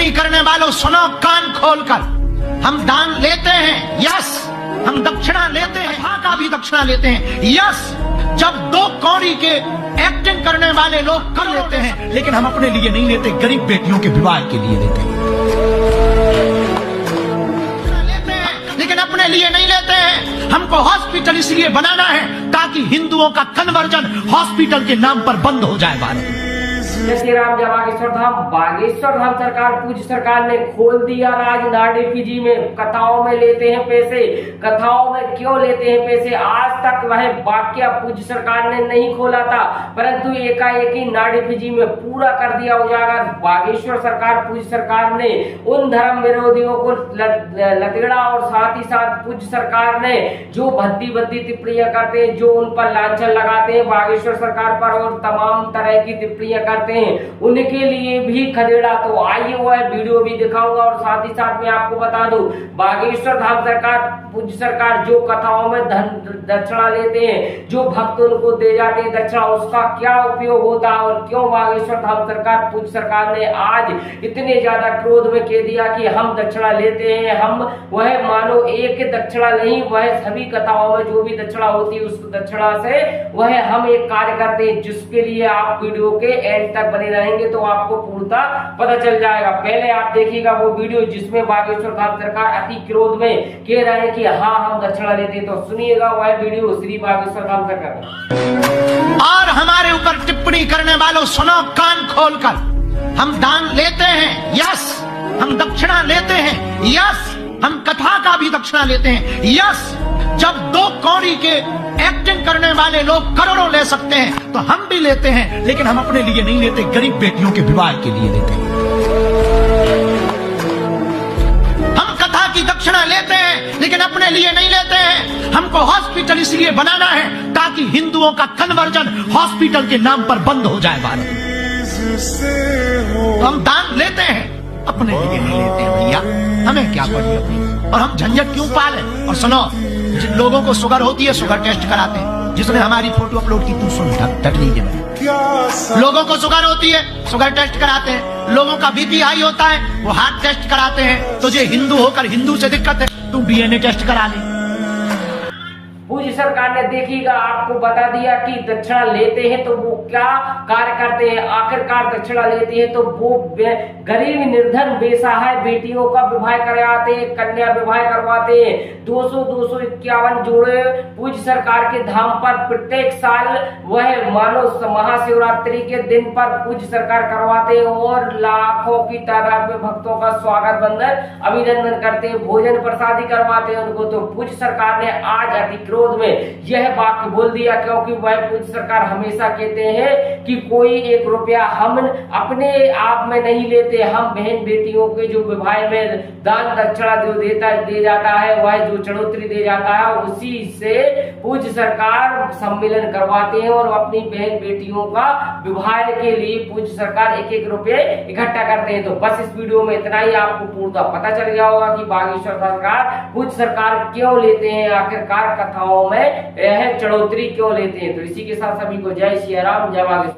टिप्पणी करने वालों सुनो कान खोलकर, हम दान लेते हैं, यस। हम दक्षिणा लेते हैं, कथा का भी दक्षिणा लेते हैं, यस। जब 2 कौड़ी के एक्टिंग करने वाले लोग कर लेते हैं, लेकिन हम अपने लिए नहीं लेते, गरीब बेटियों के विवाह के लिए लेते हैं। लेकिन अपने लिए नहीं लेते हैं। हमको हॉस्पिटल इसलिए बनाना है ताकि हिंदुओं का कन्वर्जन हॉस्पिटल के नाम पर बंद हो जाए भारत में। जय श्री राम, जय बागेश्वर धाम। बागेश्वर धाम सरकार, पूज्य सरकार ने खोल दिया राज नाडीपीजी में। कथाओं में लेते हैं पैसे, कथाओं में क्यों लेते हैं पैसे, आज तक वह वाक्य पूज्य सरकार ने नहीं खोला था, परंतु एकाएक ही नाडीपीजी में पूरा कर दिया उजागर। बागेश्वर सरकार, पूज्य सरकार ने उन धर्म विरोधियों को लतेड़ा और साथ ही साथ पूज्य सरकार ने जो भद्दी टिप्पणियां करते हैं, जो उन पर लांछन लगाते हैं बागेश्वर सरकार पर और तमाम तरह की टिप्पणियां करते हैं, उनके लिए भी खदेड़ा। तो आइए वह वीडियो भी दिखाऊंगा और साथ ही साथ मैं आपको बता दूं, बागेश्वर धाम सरकार, पूज्य सरकार जो कथाओं में धन दक्षिणा लेते हैं, जो भक्त उनको दे जाते हैं दक्षिणा, उसका क्या उपयोग होता है और क्यों बागेश्वर धाम सरकार, पूज्य सरकार ने आज इतने ज्यादा क्रोध में कह दिया कि हम दक्षिणा लेते हैं। हम वह मानो एक दक्षिणा नहीं, वह सभी कथाओं में जो भी दक्षिणा होती है उस दक्षिणा से वह हम एक कार्य करते हैं, जिसके लिए आप वीडियो के एंड तक बने रहेंगे तो आपको पूर्णतः पता चल जाएगा। पहले आप देखिएगा वो वीडियो जिसमें बागेश्वर धाम सरकार अति क्रोध में कह रहे हैं कि हाँ हम दक्षिणा लेते हैं, तो सुनिएगा वह वीडियो श्री बागेश्वर धाम सरकार। और हमारे ऊपर टिप्पणी करने वालों सुनो कान खोलकर, हम दान लेते हैं, यस। हम दक्षिणा लेते हैं, यस। हम कथा का भी दक्षिणा लेते हैं, यस। जब 2 कौड़ी के एक्टिंग करने वाले लोग करोड़ों ले सकते हैं तो हम भी लेते हैं, लेकिन हम अपने लिए नहीं लेते, गरीब बेटियों के विवाह के लिए लेते हैं। हम कथा की दक्षिणा लेते हैं लेकिन अपने लिए नहीं लेते हैं। हमको हॉस्पिटल इसलिए बनाना है ताकि हिंदुओं का कन्वर्जन हॉस्पिटल के नाम पर बंद हो जाए भारत में। तो हम दान लेते हैं, अपने लिए नहीं लेते हैं भैया, हमें क्या पड़ी अपनी, और हम झंझट क्यों पाले। और सुनो, जिन लोगों को शुगर होती है शुगर टेस्ट कराते हैं, जिसने हमारी फोटो अपलोड की, तू सुन ढक लीजिए मैं। लोगों को शुगर होती है शुगर टेस्ट कराते हैं, लोगों का बीपी हाई होता है वो हार्ट टेस्ट कराते हैं। तुझे हिंदू होकर हिंदू से दिक्कत है, तू डीएनए टेस्ट करा ले। पूज्य सरकार ने देखिएगा आपको बता दिया कि दक्षिणा लेते हैं तो वो क्या कार्य करते हैं। आखिरकार दक्षिणा लेते हैं तो वो गरीब निर्धन बेसहाय बेटियों का विवाह करवाते हैं, कन्या विवाह करवाते हैं। 251 जोड़े पूज्य सरकार के धाम पर प्रत्येक साल वह मानो महाशिवरात्रि के दिन पर पूज्य सरकार करवाते हैं और लाखों की तादाद में भक्तों का स्वागत बंदन अभिनंदन करते हैं, भोजन प्रसादी करवाते हैं उनको। तो पूज्य सरकार ने आज अति क्रोध में यह वाक्य बोल दिया, क्योंकि वह पूज्य सरकार हमेशा कहते हैं कि कोई 1 रुपया हम अपने आप में नहीं लेते, हम बहन बेटियों के जो विवाह में दान दक्षिणा जो दे जाता है, वह जो चढ़ोतरी दे जाता है, उसी से पूज्य सरकार सम्मेलन करवाते हैं और अपनी बहन बेटियों का विवाह के लिए पूज्य सरकार 1-1 रुपये इकट्ठा करते हैं। तो बस इस वीडियो में इतना ही, आपको पूर्णतः पता चल गया होगा कि बागेश्वर सरकार, पूज्य सरकार क्यों लेते हैं, आखिरकार कथाओं में यह चढ़ोतरी क्यों लेते हैं। तो इसी के साथ सभी को जय श्री राम, जय बागेश्वर।